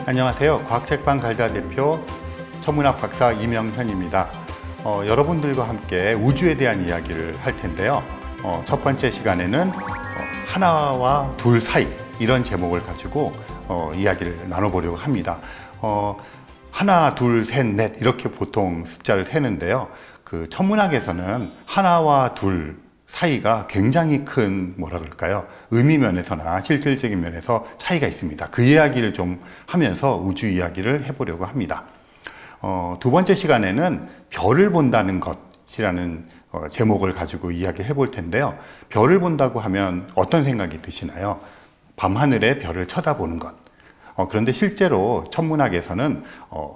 안녕하세요. 과학책방 갈다 대표 천문학 박사 이명현입니다. 여러분들과 함께 우주에 대한 이야기를 할 텐데요. 첫 번째 시간에는 하나와 둘 사이, 이런 제목을 가지고 이야기를 나눠보려고 합니다. 하나, 둘, 셋, 넷 이렇게 보통 숫자를 세는데요. 그 천문학에서는 하나와 둘 사이가 굉장히 큰 뭐라 그럴까요? 의미 면에서나 실질적인 면에서 차이가 있습니다. 그 이야기를 좀 하면서 우주 이야기를 해보려고 합니다. 두 번째 시간에는 별을 본다는 것이라는 제목을 가지고 이야기를 해볼 텐데요. 별을 본다고 하면 어떤 생각이 드시나요? 밤하늘에 별을 쳐다보는 것. 그런데 실제로 천문학에서는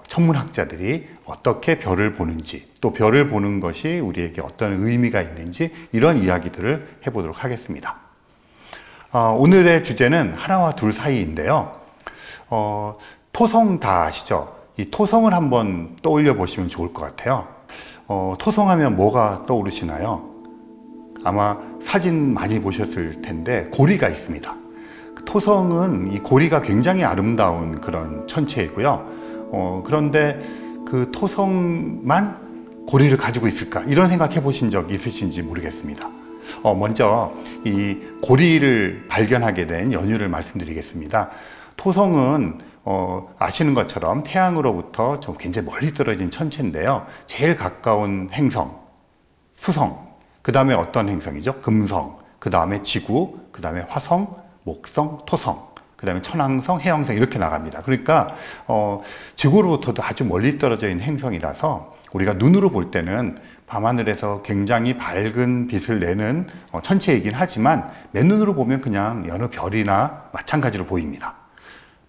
천문학자들이 어떻게 별을 보는지, 또 별을 보는 것이 우리에게 어떤 의미가 있는지, 이런 이야기들을 해보도록 하겠습니다. 오늘의 주제는 하나와 둘 사이인데요. 토성 다 아시죠? 이 토성을 한번 떠올려 보시면 좋을 것 같아요. 토성하면 뭐가 떠오르시나요? 아마 사진 많이 보셨을 텐데 고리가 있습니다. 토성은 이 고리가 굉장히 아름다운 그런 천체이고요. 그런데 그 토성만 고리를 가지고 있을까? 이런 생각해 보신 적 있으신지 모르겠습니다. 먼저 이 고리를 발견하게 된 연유를 말씀드리겠습니다. 토성은 아시는 것처럼 태양으로부터 좀 굉장히 멀리 떨어진 천체인데요. 제일 가까운 행성, 수성, 그 다음에 어떤 행성이죠? 금성, 그 다음에 지구, 그 다음에 화성, 목성, 토성, 그 다음에 천왕성, 해왕성 이렇게 나갑니다. 그러니까 지구로부터도 아주 멀리 떨어져 있는 행성이라서 우리가 눈으로 볼 때는 밤하늘에서 굉장히 밝은 빛을 내는 천체이긴 하지만 맨눈으로 보면 그냥 여느 별이나 마찬가지로 보입니다.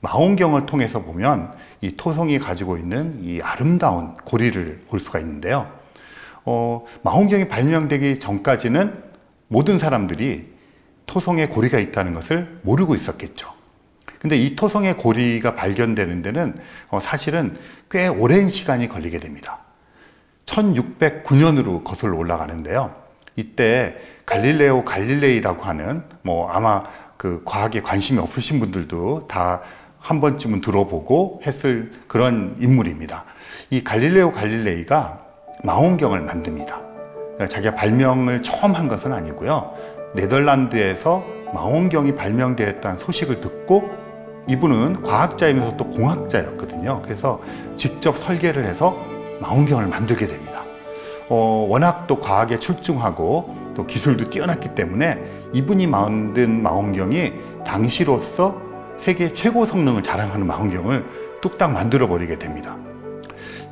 망원경을 통해서 보면 이 토성이 가지고 있는 이 아름다운 고리를 볼 수가 있는데요. 망원경이 발명되기 전까지는 모든 사람들이 토성에 고리가 있다는 것을 모르고 있었겠죠. 근데 이 토성의 고리가 발견되는 데는 사실은 꽤 오랜 시간이 걸리게 됩니다. 1609년으로 거슬러 올라가는데요. 이때 갈릴레오 갈릴레이라고 하는 아마 그 과학에 관심이 없으신 분들도 다 한 번쯤은 들어보고 했을 그런 인물입니다. 이 갈릴레오 갈릴레이가 망원경을 만듭니다. 자기가 발명을 처음 한 것은 아니고요. 네덜란드에서 망원경이 발명되었다는 소식을 듣고 이분은 과학자이면서 또 공학자였거든요. 그래서 직접 설계를 해서 망원경을 만들게 됩니다. 워낙 또 과학에 출중하고 또 기술도 뛰어났기 때문에 이분이 만든 망원경이 당시로서 세계 최고 성능을 자랑하는 망원경을 뚝딱 만들어 버리게 됩니다.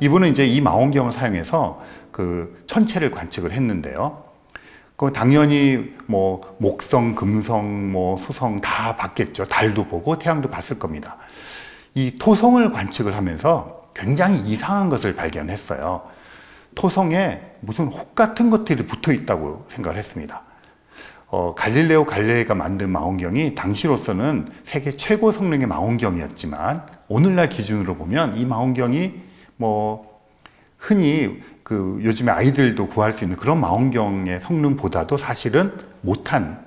이분은 이제 이 망원경을 사용해서 그 천체를 관측을 했는데요. 당연히 목성, 금성, 수성 다 봤겠죠. 달도 보고 태양도 봤을 겁니다. 이 토성을 관측을 하면서 굉장히 이상한 것을 발견했어요. 토성에 무슨 혹 같은 것들이 붙어 있다고 생각을 했습니다. 갈릴레오 갈릴레이가 만든 망원경이 당시로서는 세계 최고 성능의 망원경이었지만 오늘날 기준으로 보면 이 망원경이 흔히 요즘에 아이들도 구할 수 있는 그런 망원경의 성능보다도 사실은 못한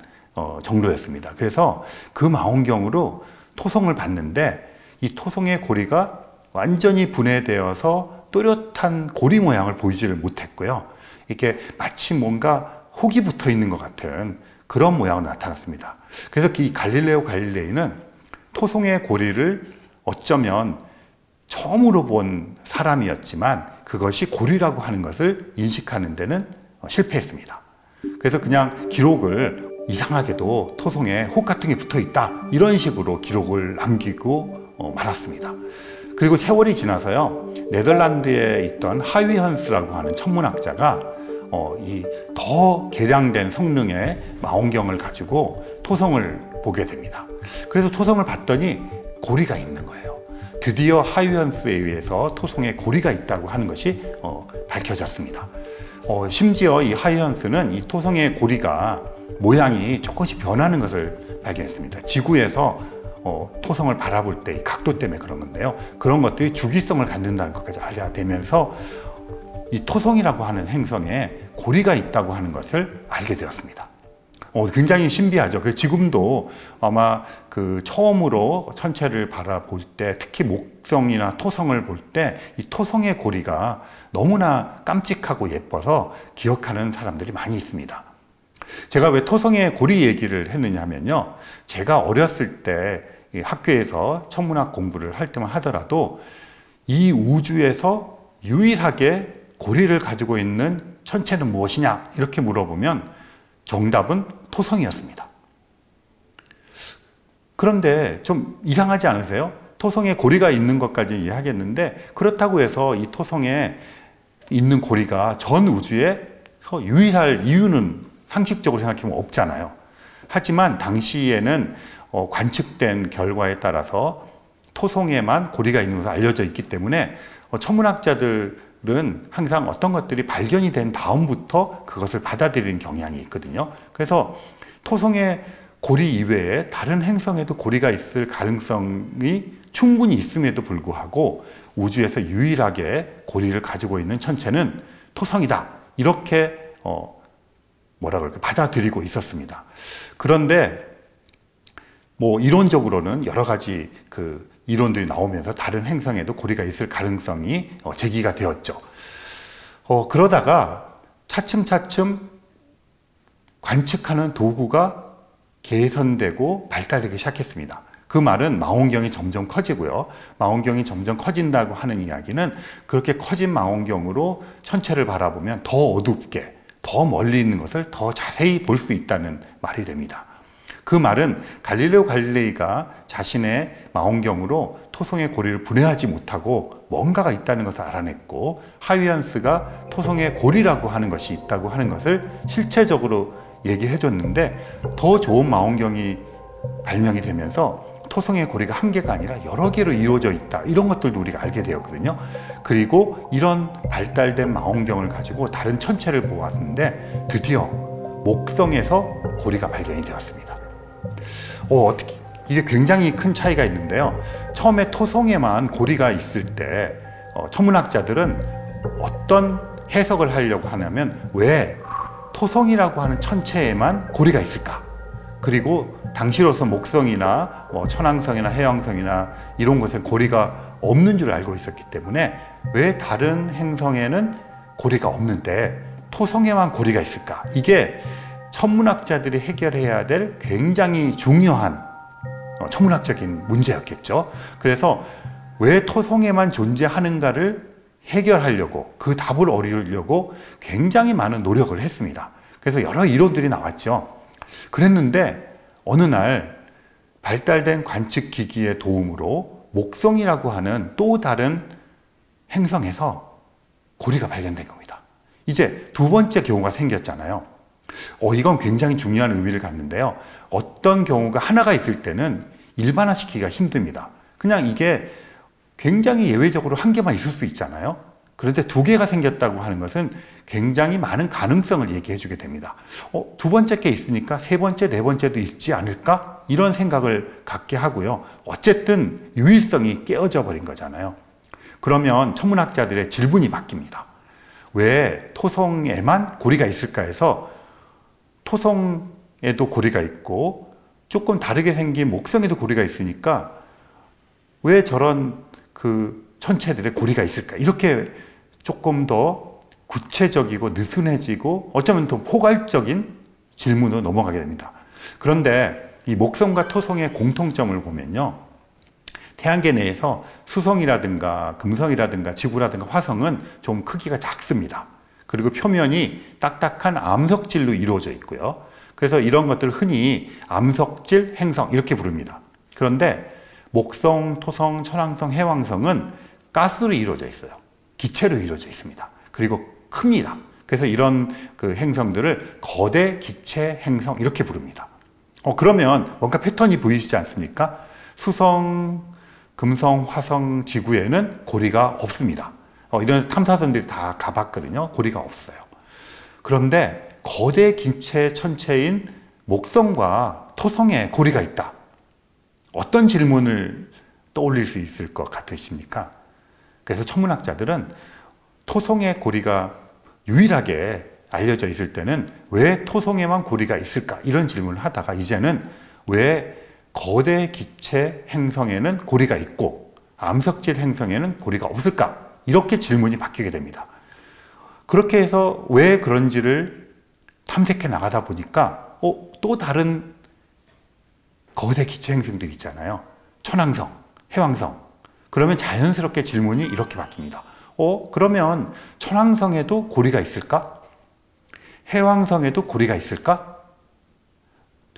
정도였습니다. 그래서 그 망원경으로 토성을 봤는데 이 토성의 고리가 완전히 분해되어서 또렷한 고리 모양을 보이지를 못했고요. 이렇게 마치 뭔가 혹이 붙어 있는 것 같은 그런 모양으로 나타났습니다. 그래서 이 갈릴레오 갈릴레이는 토성의 고리를 어쩌면 처음으로 본 사람이었지만 그것이 고리라고 하는 것을 인식하는 데는 실패했습니다. 그래서 그냥 기록을 이상하게도 토성에 혹 같은 게 붙어 있다 이런 식으로 기록을 남기고 말았습니다. 그리고 세월이 지나서요, 네덜란드에 있던 하위헌스라고 하는 천문학자가 이 더 개량된 성능의 망원경을 가지고 토성을 보게 됩니다. 그래서 토성을 봤더니 고리가 있는 거예요. 드디어 하위헌스에 의해서 토성에 고리가 있다고 하는 것이 밝혀졌습니다. 심지어 이 하위헌스는 이 토성의 고리가 모양이 조금씩 변하는 것을 발견했습니다. 지구에서 토성을 바라볼 때 이 각도 때문에 그런 건데요. 그런 것들이 주기성을 갖는다는 것까지 알려되면서 이 토성이라고 하는 행성에 고리가 있다고 하는 것을 알게 되었습니다. 굉장히 신비하죠. 지금도 아마 처음으로 천체를 바라볼 때, 특히 목성이나 토성을 볼 때 이 토성의 고리가 너무나 깜찍하고 예뻐서 기억하는 사람들이 많이 있습니다. 제가 왜 토성의 고리 얘기를 했느냐 하면요, 제가 어렸을 때 학교에서 천문학 공부를 할 때만 하더라도 이 우주에서 유일하게 고리를 가지고 있는 천체는 무엇이냐 이렇게 물어보면 정답은 토성이었습니다. 그런데 좀 이상하지 않으세요? 토성에 고리가 있는 것까지 이해하겠는데, 그렇다고 해서 이 토성에 있는 고리가 전 우주에서 유일할 이유는 상식적으로 생각하면 없잖아요. 하지만 당시에는 관측된 결과에 따라서 토성에만 고리가 있는 것으로 알려져 있기 때문에 천문학자들은 항상 어떤 것들이 발견이 된 다음부터 그것을 받아들이는 경향이 있거든요. 그래서 토성의 고리 이외에 다른 행성에도 고리가 있을 가능성이 충분히 있음에도 불구하고 우주에서 유일하게 고리를 가지고 있는 천체는 토성이다, 이렇게 받아들이고 있었습니다. 그런데 이론적으로는 여러 가지 이론들이 나오면서 다른 행성에도 고리가 있을 가능성이 제기가 되었죠. 그러다가 차츰차츰 관측하는 도구가 개선되고 발달되기 시작했습니다. 그 말은 망원경이 점점 커지고요. 망원경이 점점 커진다고 하는 이야기는 그렇게 커진 망원경으로 천체를 바라보면 더 어둡게, 더 멀리 있는 것을 더 자세히 볼 수 있다는 말이 됩니다. 그 말은 갈릴레오 갈릴레이가 자신의 망원경으로 토성의 고리를 분해하지 못하고 뭔가가 있다는 것을 알아냈고, 하이언스가 토성의 고리라고 하는 것이 있다고 하는 것을 실체적으로 얘기해 줬는데, 더 좋은 망원경이 발명이 되면서 토성의 고리가 한 개가 아니라 여러 개로 이루어져 있다, 이런 것들도 우리가 알게 되었거든요. 그리고 이런 발달된 망원경을 가지고 다른 천체를 보았는데 드디어 목성에서 고리가 발견이 되었습니다. 어떻게, 이게 굉장히 큰 차이가 있는데요. 처음에 토성에만 고리가 있을 때 천문학자들은 어떤 해석을 하려고 하냐면, 왜 토성이라고 하는 천체에만 고리가 있을까? 그리고 당시로서 목성이나 천왕성이나 해왕성이나 이런 곳에 고리가 없는 줄 알고 있었기 때문에 왜 다른 행성에는 고리가 없는데 토성에만 고리가 있을까? 이게 천문학자들이 해결해야 될 굉장히 중요한 천문학적인 문제였겠죠. 그래서 왜 토성에만 존재하는가를 해결하려고, 그 답을 얻으려고 굉장히 많은 노력을 했습니다. 그래서 여러 이론들이 나왔죠. 그랬는데 어느 날 발달된 관측 기기의 도움으로 목성이라고 하는 또 다른 행성에서 고리가 발견된 겁니다. 이제 두 번째 경우가 생겼잖아요. 이건 굉장히 중요한 의미를 갖는데요. 어떤 경우가 하나가 있을 때는 일반화시키기가 힘듭니다. 그냥 이게 굉장히 예외적으로 한 개만 있을 수 있잖아요. 그런데 두 개가 생겼다고 하는 것은 굉장히 많은 가능성을 얘기해 주게 됩니다. 두 번째 게 있으니까 세 번째, 네 번째도 있지 않을까? 이런 생각을 갖게 하고요. 어쨌든 유일성이 깨어져 버린 거잖아요. 그러면 천문학자들의 질문이 바뀝니다. 왜 토성에만 고리가 있을까 해서 토성에도 고리가 있고 조금 다르게 생긴 목성에도 고리가 있으니까 왜 저런 천체들의 고리가 있을까? 이렇게 조금 더 구체적이고 느슨해지고 어쩌면 더 포괄적인 질문으로 넘어가게 됩니다. 그런데 이 목성과 토성의 공통점을 보면요, 태양계 내에서 수성이라든가 금성이라든가 지구라든가 화성은 좀 크기가 작습니다. 그리고 표면이 딱딱한 암석질로 이루어져 있고요. 그래서 이런 것들을 흔히 암석질 행성 이렇게 부릅니다. 그런데 목성, 토성, 천왕성, 해왕성은 가스로 이루어져 있어요. 기체로 이루어져 있습니다. 그리고 큽니다. 그래서 이런 행성들을 거대 기체 행성 이렇게 부릅니다. 그러면 뭔가 패턴이 보이시지 않습니까? 수성, 금성, 화성, 지구에는 고리가 없습니다. 이런 탐사선들이 다 가봤거든요. 고리가 없어요. 그런데 거대 기체 천체인 목성과 토성에 고리가 있다. 어떤 질문을 떠올릴 수 있을 것 같으십니까? 그래서 천문학자들은 토성의 고리가 유일하게 알려져 있을 때는 왜 토성에만 고리가 있을까? 이런 질문을 하다가 이제는 왜 거대 기체 행성에는 고리가 있고 암석질 행성에는 고리가 없을까? 이렇게 질문이 바뀌게 됩니다. 그렇게 해서 왜 그런지를 탐색해 나가다 보니까 또 다른 거대 기체 행성들이 있잖아요. 천왕성, 해왕성. 그러면 자연스럽게 질문이 이렇게 바뀝니다. 그러면 천왕성에도 고리가 있을까? 해왕성에도 고리가 있을까?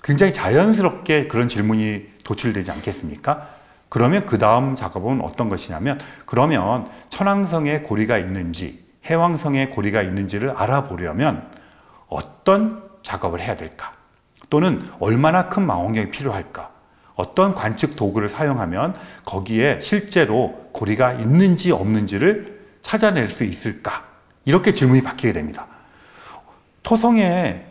굉장히 자연스럽게 그런 질문이 도출되지 않겠습니까? 그러면 그 다음 작업은 어떤 것이냐면, 그러면 천왕성에 고리가 있는지 해왕성에 고리가 있는지를 알아보려면 어떤 작업을 해야 될까? 또는 얼마나 큰 망원경이 필요할까? 어떤 관측 도구를 사용하면 거기에 실제로 고리가 있는지 없는지를 찾아낼 수 있을까? 이렇게 질문이 바뀌게 됩니다. 토성에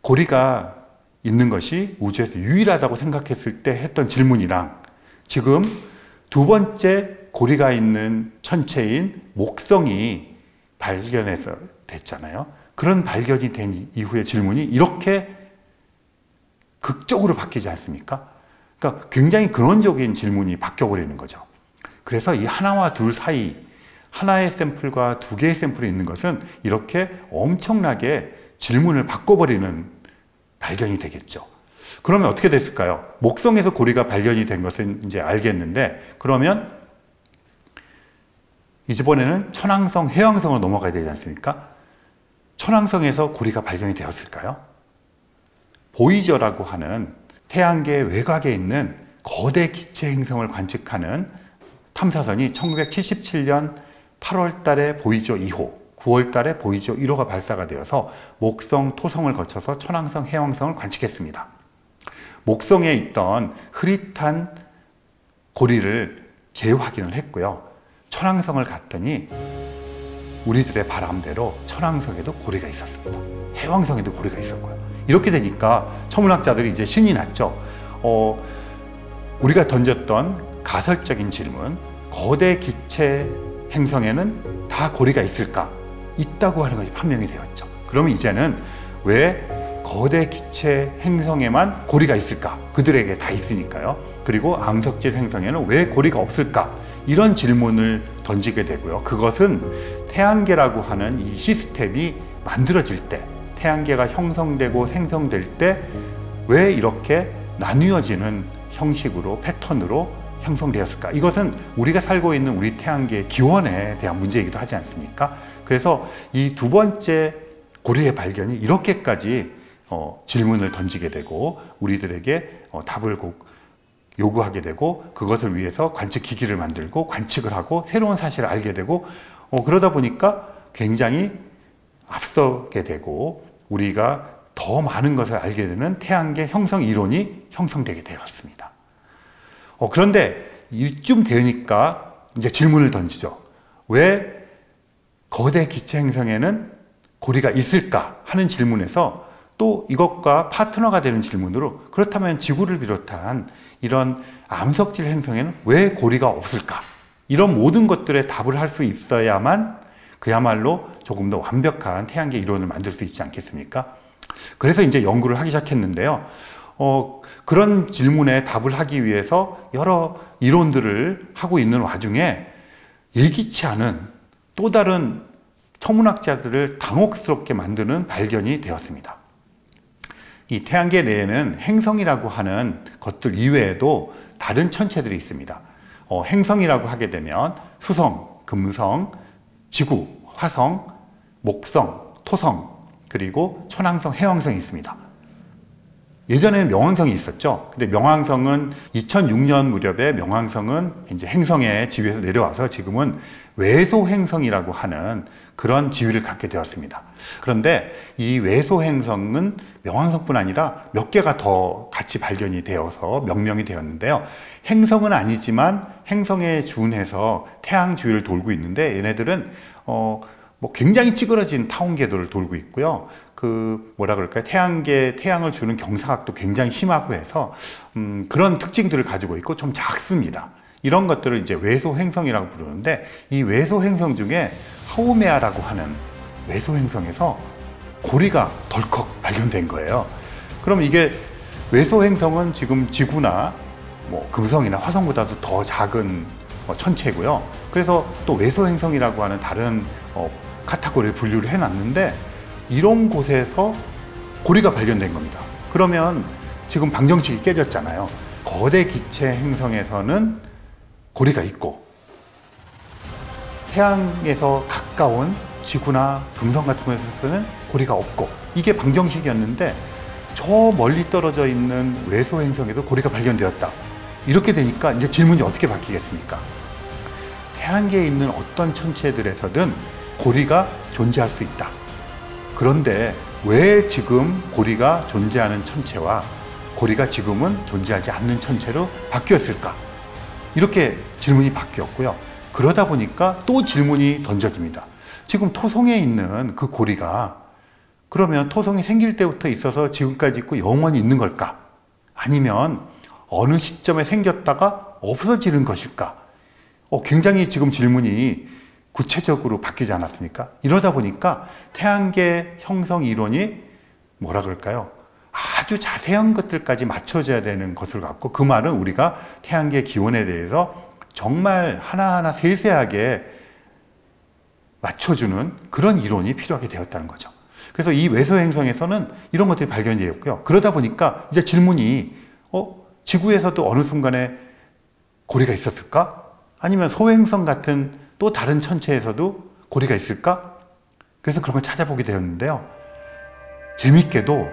고리가 있는 것이 우주에서 유일하다고 생각했을 때 했던 질문이랑 지금 두 번째 고리가 있는 천체인 목성이 발견해서 됐잖아요. 그런 발견이 된 이후의 질문이 이렇게 극적으로 바뀌지 않습니까? 그러니까 굉장히 근원적인 질문이 바뀌어버리는 거죠. 그래서 이 하나와 둘 사이, 하나의 샘플과 두 개의 샘플이 있는 것은 이렇게 엄청나게 질문을 바꿔버리는 발견이 되겠죠. 그러면 어떻게 됐을까요? 목성에서 고리가 발견이 된 것은 이제 알겠는데, 그러면 이번에는 천왕성, 해왕성으로 넘어가야 되지 않습니까? 천왕성에서 고리가 발견이 되었을까요? 보이저라고 하는 태양계 외곽에 있는 거대 기체 행성을 관측하는 탐사선이 1977년 8월 달에 보이저 2호, 9월 달에 보이저 1호가 발사가 되어서 목성, 토성을 거쳐서 천왕성, 해왕성을 관측했습니다. 목성에 있던 흐릿한 고리를 재확인을 했고요. 천왕성을 갔더니 우리들의 바람대로 천왕성에도 고리가 있었습니다. 해왕성에도 고리가 있었고요. 이렇게 되니까 천문학자들이 이제 신이 났죠. 우리가 던졌던 가설적인 질문, 거대 기체 행성에는 다 고리가 있을까? 있다고 하는 것이 판명이 되었죠. 그러면 이제는 왜 거대 기체 행성에만 고리가 있을까? 그들에게 다 있으니까요. 그리고 암석질 행성에는 왜 고리가 없을까? 이런 질문을 던지게 되고요. 그것은 태양계라고 하는 이 시스템이 만들어질 때, 태양계가 형성되고 생성될 때 왜 이렇게 나뉘어지는 형식으로, 패턴으로 형성되었을까? 이것은 우리가 살고 있는 우리 태양계의 기원에 대한 문제이기도 하지 않습니까? 그래서 이 두 번째 고리의 발견이 이렇게까지 질문을 던지게 되고 우리들에게 답을 요구하게 되고, 그것을 위해서 관측 기기를 만들고 관측을 하고 새로운 사실을 알게 되고, 그러다 보니까 굉장히 앞서게 되고 우리가 더 많은 것을 알게 되는 태양계 형성 이론이 형성되게 되었습니다. 그런데 이쯤 되니까 이제 질문을 던지죠. 왜 거대 기체 행성에는 고리가 있을까 하는 질문에서 또 이것과 파트너가 되는 질문으로, 그렇다면 지구를 비롯한 이런 암석질 행성에는 왜 고리가 없을까? 이런 모든 것들에 답을 할 수 있어야만 그야말로 조금 더 완벽한 태양계 이론을 만들 수 있지 않겠습니까? 그래서 이제 연구를 하기 시작했는데요. 그런 질문에 답을 하기 위해서 여러 이론들을 하고 있는 와중에 예기치 않은 또 다른 천문학자들을 당혹스럽게 만드는 발견이 되었습니다. 이 태양계 내에는 행성이라고 하는 것들 이외에도 다른 천체들이 있습니다. 행성이라고 하게 되면 수성, 금성, 지구, 화성, 목성, 토성, 그리고 천왕성, 해왕성이 있습니다. 예전에는 명왕성이 있었죠. 근데 명왕성은 2006년 무렵에 명왕성은 이제 행성의 지위에서 내려와서 지금은 외소 행성이라고 하는 그런 지위를 갖게 되었습니다. 그런데 이 외소 행성은 명왕성뿐 아니라 몇 개가 더 같이 발견이 되어서 명명이 되었는데요. 행성은 아니지만 행성에 준해서 태양 주위를 돌고 있는데, 얘네들은 굉장히 찌그러진 타원 궤도를 돌고 있고요. 태양을 주는 경사각도 굉장히 심하고 해서 그런 특징들을 가지고 있고 좀 작습니다. 이런 것들을 이제 외소 행성이라고 부르는데, 이 외소 행성 중에 하오메아라고 하는 외소 행성에서 고리가 덜컥 발견된 거예요. 그럼 이게 외소 행성은 지금 지구나 뭐 금성이나 화성보다도 더 작은 천체고요. 그래서 또 외소 행성이라고 하는 다른 카테고리를 분류를 해놨는데 이런 곳에서 고리가 발견된 겁니다. 그러면 지금 방정식이 깨졌잖아요. 거대 기체 행성에서는 고리가 있고 태양에서 가까운 지구나 금성 같은 곳에서는 고리가 없고, 이게 방정식이었는데 저 멀리 떨어져 있는 외소 행성에도 고리가 발견되었다. 이렇게 되니까 이제 질문이 어떻게 바뀌겠습니까? 태양계에 있는 어떤 천체들에서든 고리가 존재할 수 있다. 그런데 왜 지금 고리가 존재하는 천체와 고리가 지금은 존재하지 않는 천체로 바뀌었을까? 이렇게 질문이 바뀌었고요. 그러다 보니까 또 질문이 던져집니다. 지금 토성에 있는 그 고리가 그러면 토성이 생길 때부터 있어서 지금까지 있고 영원히 있는 걸까? 아니면 어느 시점에 생겼다가 없어지는 것일까? 굉장히 지금 질문이 구체적으로 바뀌지 않았습니까? 이러다 보니까 태양계 형성 이론이 뭐라 그럴까요? 아주 자세한 것들까지 맞춰져야 되는 것을 갖고, 그 말은 우리가 태양계 기원에 대해서 정말 하나하나 세세하게 맞춰주는 그런 이론이 필요하게 되었다는 거죠. 그래서 이 외소 행성에서는 이런 것들이 발견되었고요. 그러다 보니까 이제 질문이 지구에서도 어느 순간에 고리가 있었을까? 아니면 소행성 같은 또 다른 천체에서도 고리가 있을까? 그래서 그런 걸 찾아보게 되었는데요. 재밌게도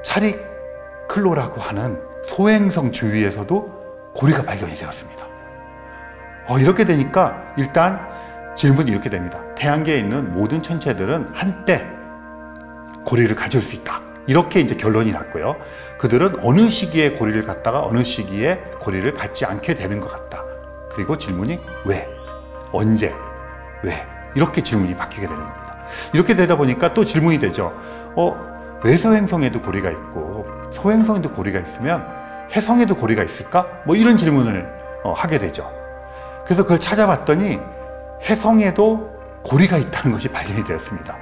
차리클로라고 하는 소행성 주위에서도 고리가 발견이 되었습니다. 이렇게 되니까 일단 질문이 이렇게 됩니다. 태양계에 있는 모든 천체들은 한때 고리를 가질 수 있다. 이렇게 이제 결론이 났고요. 그들은 어느 시기에 고리를 갖다가 어느 시기에 고리를 갖지 않게 되는 것 같다. 그리고 질문이 왜? 언제? 왜? 이렇게 질문이 바뀌게 되는 겁니다. 이렇게 되다 보니까 또 질문이 되죠. 외소 행성에도 고리가 있고 소행성에도 고리가 있으면 해성에도 고리가 있을까? 뭐 이런 질문을 하게 되죠. 그래서 그걸 찾아봤더니 해성에도 고리가 있다는 것이 발견이 되었습니다.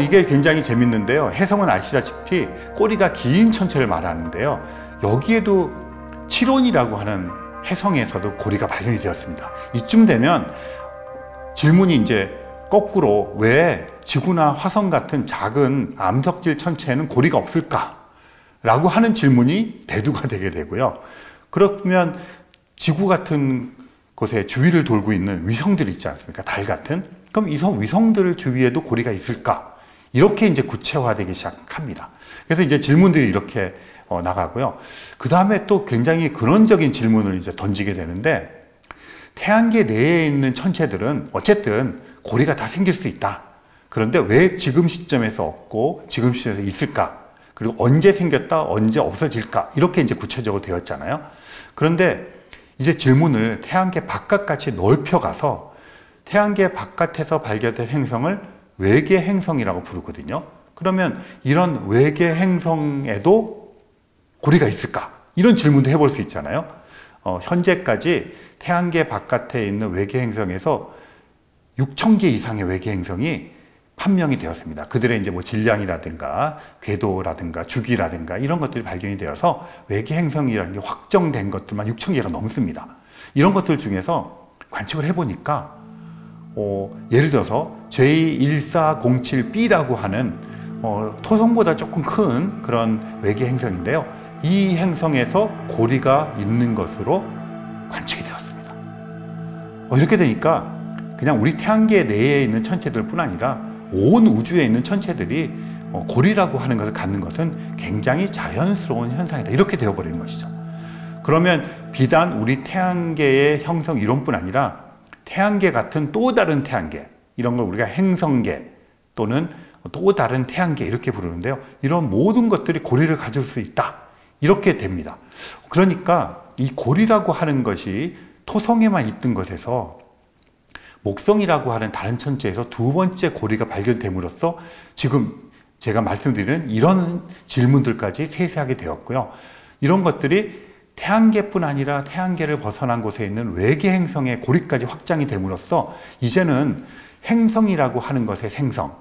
이게 굉장히 재밌는데요. 해성은 아시다시피 꼬리가 긴 천체를 말하는데요. 여기에도 칠혼이라고 하는 해성에서도 고리가 발견이 되었습니다. 이쯤 되면 질문이 이제 거꾸로 왜 지구나 화성 같은 작은 암석질 천체에는 고리가 없을까? 라고 하는 질문이 대두가 되게 되고요. 그러면 지구 같은 곳에 주위를 돌고 있는 위성들이 있지 않습니까? 달 같은. 그럼 이 위성들 주위에도 고리가 있을까? 이렇게 이제 구체화되기 시작합니다. 그래서 이제 질문들이 이렇게 나가고요. 그 다음에 또 굉장히 근원적인 질문을 이제 던지게 되는데, 태양계 내에 있는 천체들은 어쨌든 고리가 다 생길 수 있다. 그런데 왜 지금 시점에서 없고 지금 시점에서 있을까? 그리고 언제 생겼다, 언제 없어질까? 이렇게 이제 구체적으로 되었잖아요. 그런데 이제 질문을 태양계 바깥까지 넓혀가서 태양계 바깥에서 발견된 행성을 외계 행성이라고 부르거든요. 그러면 이런 외계 행성에도 고리가 있을까? 이런 질문도 해볼 수 있잖아요. 현재까지 태양계 바깥에 있는 외계 행성에서 6,000개 이상의 외계 행성이 판명이 되었습니다. 그들의 이제 뭐 질량이라든가 궤도라든가 주기라든가 이런 것들이 발견이 되어서 외계 행성이라는 게 확정된 것들만 6,000개가 넘습니다. 이런 것들 중에서 관측을 해보니까 예를 들어서 J1407b라고 하는 토성보다 조금 큰 그런 외계 행성인데요. 이 행성에서 고리가 있는 것으로 관측이 되었습니다. 이렇게 되니까 그냥 우리 태양계 내에 있는 천체들 뿐 아니라 온 우주에 있는 천체들이 고리라고 하는 것을 갖는 것은 굉장히 자연스러운 현상이다. 이렇게 되어버리는 것이죠. 그러면 비단 우리 태양계의 형성 이론뿐 아니라 태양계 같은 또 다른 태양계, 이런 걸 우리가 행성계 또는 또 다른 태양계 이렇게 부르는데요. 이런 모든 것들이 고리를 가질 수 있다. 이렇게 됩니다. 그러니까 이 고리라고 하는 것이 토성에만 있던 것에서 목성이라고 하는 다른 천체에서 두 번째 고리가 발견됨으로써 지금 제가 말씀드리는 이런 질문들까지 세세하게 되었고요. 이런 것들이 태양계뿐 아니라 태양계를 벗어난 곳에 있는 외계 행성의 고리까지 확장이 됨으로써 이제는 행성이라고 하는 것의 생성,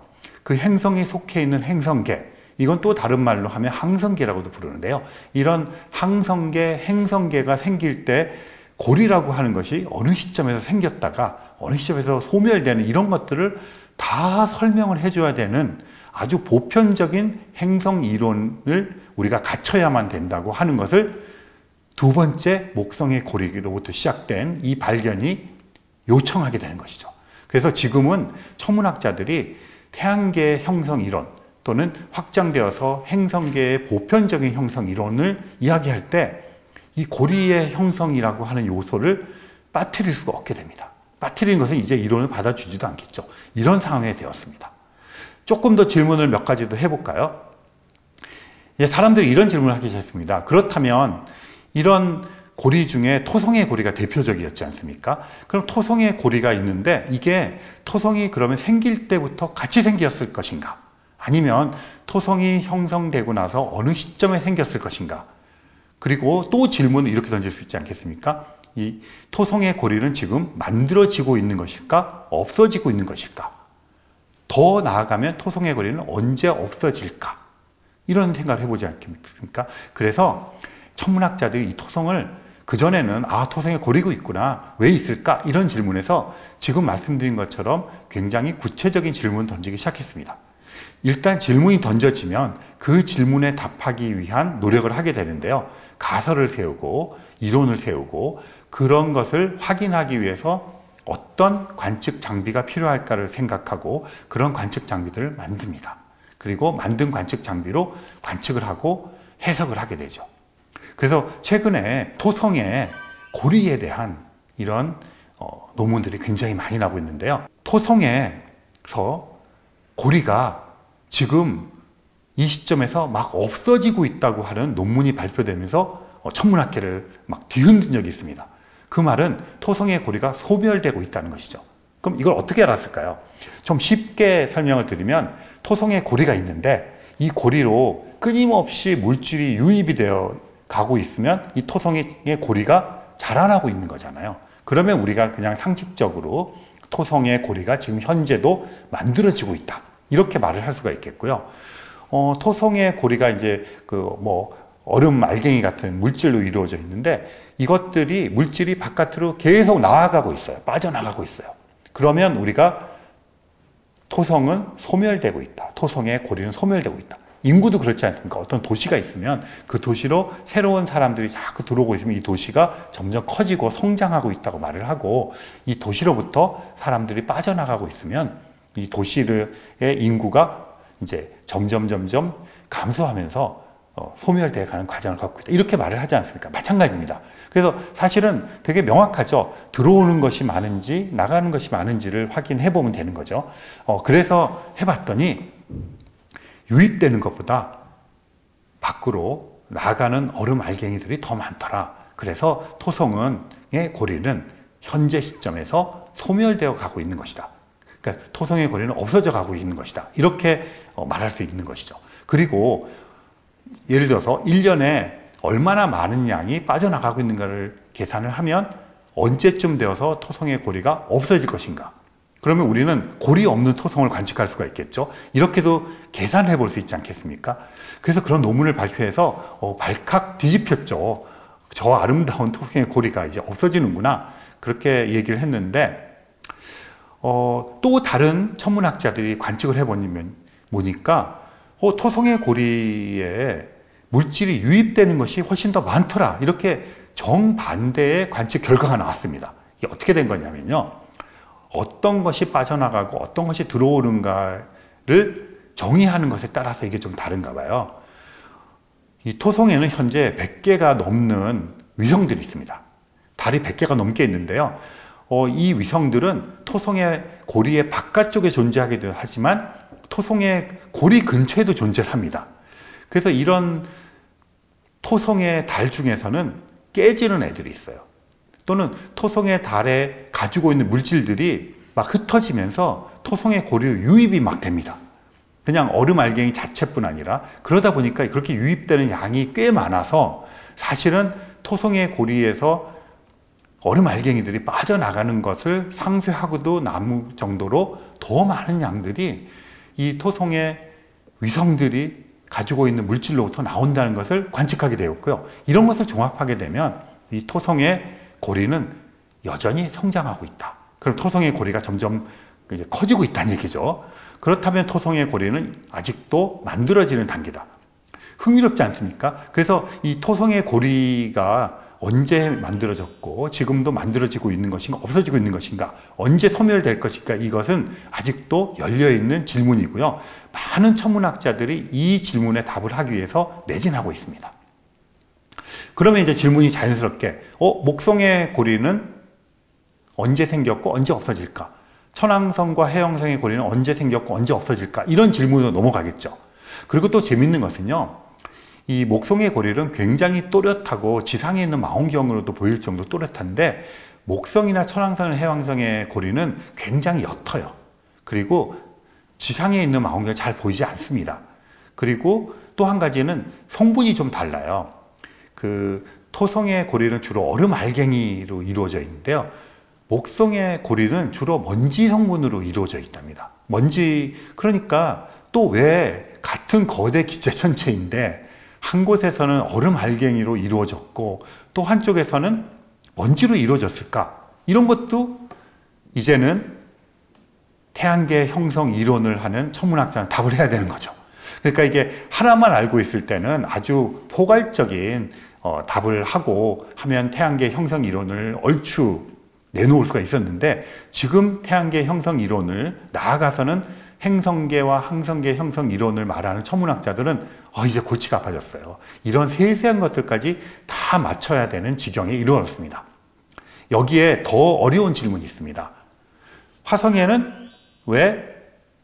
그 행성에 속해 있는 행성계, 이건 또 다른 말로 하면 항성계라고도 부르는데요. 이런 항성계, 행성계가 생길 때 고리라고 하는 것이 어느 시점에서 생겼다가 어느 시점에서 소멸되는 이런 것들을 다 설명을 해줘야 되는 아주 보편적인 행성 이론을 우리가 갖춰야만 된다고 하는 것을 두 번째 목성의 고리로부터 시작된 이 발견이 요청하게 되는 것이죠. 그래서 지금은 천문학자들이 태양계 형성 이론 또는 확장되어서 행성계의 보편적인 형성 이론을 이야기할 때 이 고리의 형성이라고 하는 요소를 빠뜨릴 수가 없게 됩니다. 빠뜨리는 것은 이제 이론을 받아주지도 않겠죠. 이런 상황이 되었습니다. 조금 더 질문을 몇 가지 더 해볼까요? 사람들이 이런 질문을 하기 시작했습니다. 그렇다면 이런 고리 중에 토성의 고리가 대표적이었지 않습니까? 그럼 토성의 고리가 있는데 이게 토성이 그러면 생길 때부터 같이 생겼을 것인가? 아니면 토성이 형성되고 나서 어느 시점에 생겼을 것인가? 그리고 또 질문을 이렇게 던질 수 있지 않겠습니까? 이 토성의 고리는 지금 만들어지고 있는 것일까? 없어지고 있는 것일까? 더 나아가면 토성의 고리는 언제 없어질까? 이런 생각을 해보지 않겠습니까? 그래서 천문학자들이 이 토성을 그전에는 토성에 고리가 있구나, 왜 있을까? 이런 질문에서 지금 말씀드린 것처럼 굉장히 구체적인 질문을 던지기 시작했습니다. 일단 질문이 던져지면 그 질문에 답하기 위한 노력을 하게 되는데요. 가설을 세우고 이론을 세우고 그런 것을 확인하기 위해서 어떤 관측 장비가 필요할까를 생각하고 그런 관측 장비들을 만듭니다. 그리고 만든 관측 장비로 관측을 하고 해석을 하게 되죠. 그래서 최근에 토성의 고리에 대한 이런 논문들이 굉장히 많이 나오고 있는데요. 토성에서 고리가 지금 이 시점에서 막 없어지고 있다고 하는 논문이 발표되면서 천문학계를 막 뒤흔든 적이 있습니다. 그 말은 토성의 고리가 소멸되고 있다는 것이죠. 그럼 이걸 어떻게 알았을까요? 좀 쉽게 설명을 드리면 토성의 고리가 있는데 이 고리로 끊임없이 물질이 유입이 되어 가고 있으면 이 토성의 고리가 자라나고 있는 거잖아요. 그러면 우리가 그냥 상식적으로 토성의 고리가 지금 현재도 만들어지고 있다, 이렇게 말을 할 수가 있겠고요. 토성의 고리가 이제 얼음 알갱이 같은 물질로 이루어져 있는데 이것들이 물질이 바깥으로 계속 나아가고 있어요. 빠져나가고 있어요. 그러면 우리가 토성은 소멸되고 있다, 토성의 고리는 소멸되고 있다. 인구도 그렇지 않습니까? 어떤 도시가 있으면 그 도시로 새로운 사람들이 자꾸 들어오고 있으면 이 도시가 점점 커지고 성장하고 있다고 말을 하고, 이 도시로부터 사람들이 빠져나가고 있으면 이 도시의 인구가 이제 점점 감소하면서 소멸되어 가는 과정을 겪고 있다, 이렇게 말을 하지 않습니까? 마찬가지입니다. 그래서 사실은 되게 명확하죠. 들어오는 것이 많은지 나가는 것이 많은지를 확인해 보면 되는 거죠. 그래서 해봤더니 유입되는 것보다 밖으로 나가는 얼음 알갱이들이 더 많더라. 그래서 토성의 고리는 현재 시점에서 소멸되어 가고 있는 것이다. 그러니까 토성의 고리는 없어져 가고 있는 것이다, 이렇게 말할 수 있는 것이죠. 그리고 예를 들어서 1년에 얼마나 많은 양이 빠져나가고 있는가를 계산을 하면 언제쯤 되어서 토성의 고리가 없어질 것인가? 그러면 우리는 고리 없는 토성을 관측할 수가 있겠죠. 이렇게도 계산해 볼 수 있지 않겠습니까? 그래서 그런 논문을 발표해서 발칵 뒤집혔죠. 저 아름다운 토성의 고리가 이제 없어지는구나, 그렇게 얘기를 했는데 또 다른 천문학자들이 관측을 해보니까 토성의 고리에 물질이 유입되는 것이 훨씬 더 많더라, 이렇게 정반대의 관측 결과가 나왔습니다. 이게 어떻게 된 거냐면요, 어떤 것이 빠져나가고 어떤 것이 들어오는가를 정의하는 것에 따라서 이게 좀 다른가 봐요. 이 토성에는 현재 100개가 넘는 위성들이 있습니다. 달이 100개가 넘게 있는데요. 이 위성들은 토성의 고리의 바깥쪽에 존재하기도 하지만 토성의 고리 근처에도 존재를 합니다. 그래서 이런 토성의 달 중에서는 깨지는 애들이 있어요. 또는 토성의 달에 가지고 있는 물질들이 막 흩어지면서 토성의 고리로 유입이 막 됩니다. 그냥 얼음 알갱이 자체뿐 아니라 그러다 보니까 그렇게 유입되는 양이 꽤 많아서 사실은 토성의 고리에서 얼음 알갱이들이 빠져나가는 것을 상쇄하고도 남을 정도로 더 많은 양들이 이 토성의 위성들이 가지고 있는 물질로부터 나온다는 것을 관측하게 되었고요. 이런 것을 종합하게 되면 이 토성의 고리는 여전히 성장하고 있다. 그럼 토성의 고리가 점점 이제 커지고 있다는 얘기죠. 그렇다면 토성의 고리는 아직도 만들어지는 단계다. 흥미롭지 않습니까? 그래서 이 토성의 고리가 언제 만들어졌고 지금도 만들어지고 있는 것인가 없어지고 있는 것인가 언제 소멸될 것인가 이것은 아직도 열려있는 질문이고요. 많은 천문학자들이 이 질문에 답을 하기 위해서 매진하고 있습니다. 그러면 이제 질문이 자연스럽게 목성의 고리는 언제 생겼고 언제 없어질까? 천왕성과 해왕성의 고리는 언제 생겼고 언제 없어질까? 이런 질문으로 넘어가겠죠. 그리고 또 재밌는 것은요. 이 목성의 고리는 굉장히 또렷하고 지상에 있는 망원경으로도 보일 정도 또렷한데 목성이나 천왕성, 해왕성의 고리는 굉장히 옅어요. 그리고 지상에 있는 망원경이 잘 보이지 않습니다. 그리고 또 한 가지는 성분이 좀 달라요. 그 토성의 고리는 주로 얼음 알갱이로 이루어져 있는데요. 목성의 고리는 주로 먼지 성분으로 이루어져 있답니다. 먼지, 그러니까 또 왜 같은 거대 기체 천체인데 한 곳에서는 얼음 알갱이로 이루어졌고 또 한쪽에서는 먼지로 이루어졌을까? 이런 것도 이제는 태양계 형성 이론을 하는 천문학자는 답을 해야 되는 거죠. 그러니까 이게 하나만 알고 있을 때는 아주 포괄적인 답을 하고 하면 태양계 형성 이론을 얼추 내놓을 수가 있었는데 지금 태양계 형성 이론을 나아가서는 행성계와 항성계 형성 이론을 말하는 천문학자들은 이제 골치가 아파졌어요. 이런 세세한 것들까지 다 맞춰야 되는 지경에 이르렀습니다. 여기에 더 어려운 질문이 있습니다. 화성에는 왜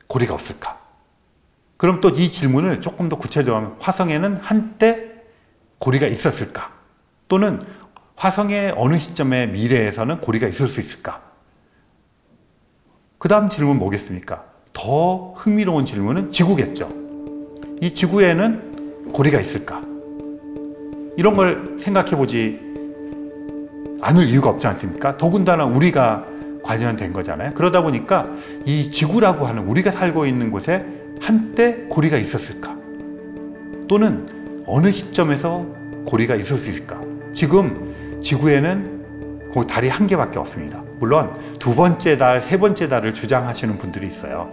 고리가 없을까? 그럼 또 이 질문을 조금 더 구체적으로 하면 화성에는 한때 고리가 있었을까? 또는 화성의 어느 시점의 미래에서는 고리가 있을 수 있을까? 그 다음 질문 뭐겠습니까? 더 흥미로운 질문은 지구겠죠. 이 지구에는 고리가 있을까? 이런 걸 생각해 보지 않을 이유가 없지 않습니까? 더군다나 우리가 관련된 거잖아요. 그러다 보니까 이 지구라고 하는 우리가 살고 있는 곳에 한때 고리가 있었을까? 또는 어느 시점에서 고리가 있을 수 있을까? 지금 지구에는 달이 한 개밖에 없습니다. 물론 두 번째 달, 세 번째 달을 주장하시는 분들이 있어요.